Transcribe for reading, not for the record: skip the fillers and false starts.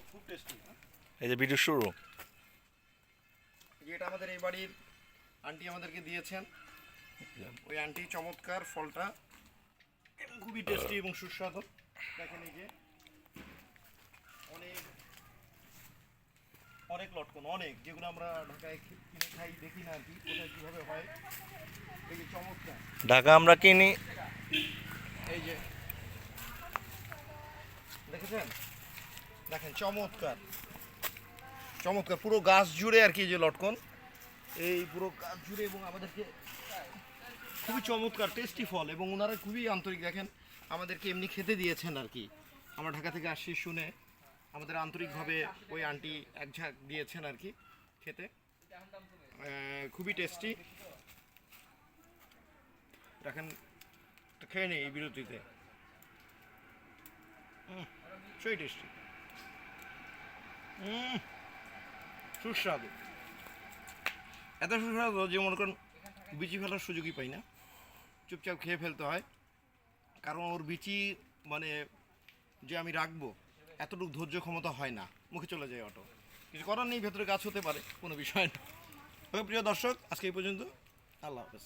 খুব টেস্টি। এই যে ভিডিও শুরু। যেটা আমাদের এই বাড়ির আন্টি আমাদেরকে দিয়েছেন, ওই আন্টি চমৎকার ফলটা খুবই টেস্টি এবং সুস্বাদু। দেখেন এই যে অনেক অনেক লটকন, অনেক, যেগুলো আমরা ঢাকায় কিনে খাই দেখি না আর কি কোথায় কীভাবে হয়। এই যে চমৎকার, ঢাকা আমরা কিনি। এই যে দেখেছেন, দেখেন চমৎকার চমৎকার পুরো গাছ জুড়ে আর কি যে লটকন, এই পুরো গাছ জুড়ে, এবং আমাদেরকে খুবই চমৎকার টেস্টি ফল, এবং ওনারা খুবই আন্তরিক। দেখেন আমাদেরকে এমনি খেতে দিয়েছেন আর কি, আমরা ঢাকা থেকে আসছি শুনে আমাদের আন্তরিকভাবে ওই আন্টি এক ঝাঁক দিয়েছেন আর কি খেতে। খুবই টেস্টি। দেখেন খেয়ে নেই এই বিরতিতে, সেই টেস্টি, সুস্বাদু, এত সুস্বাদু যে মনে করেন বিচি ফেলার সুযোগই পাই না, চুপচাপ খেয়ে ফেলতে হয়। কারণ ওর বিচি মানে যে আমি রাখবো এতটুকু ধৈর্য ক্ষমতা হয় না, মুখে চলে যায় অটো, কিছু করার নেই, ভেতরে গাছ হতে পারে, কোনো বিষয় না। ওকে প্রিয় দর্শক, আজকে এই পর্যন্ত, আল্লাহ হাফেজ।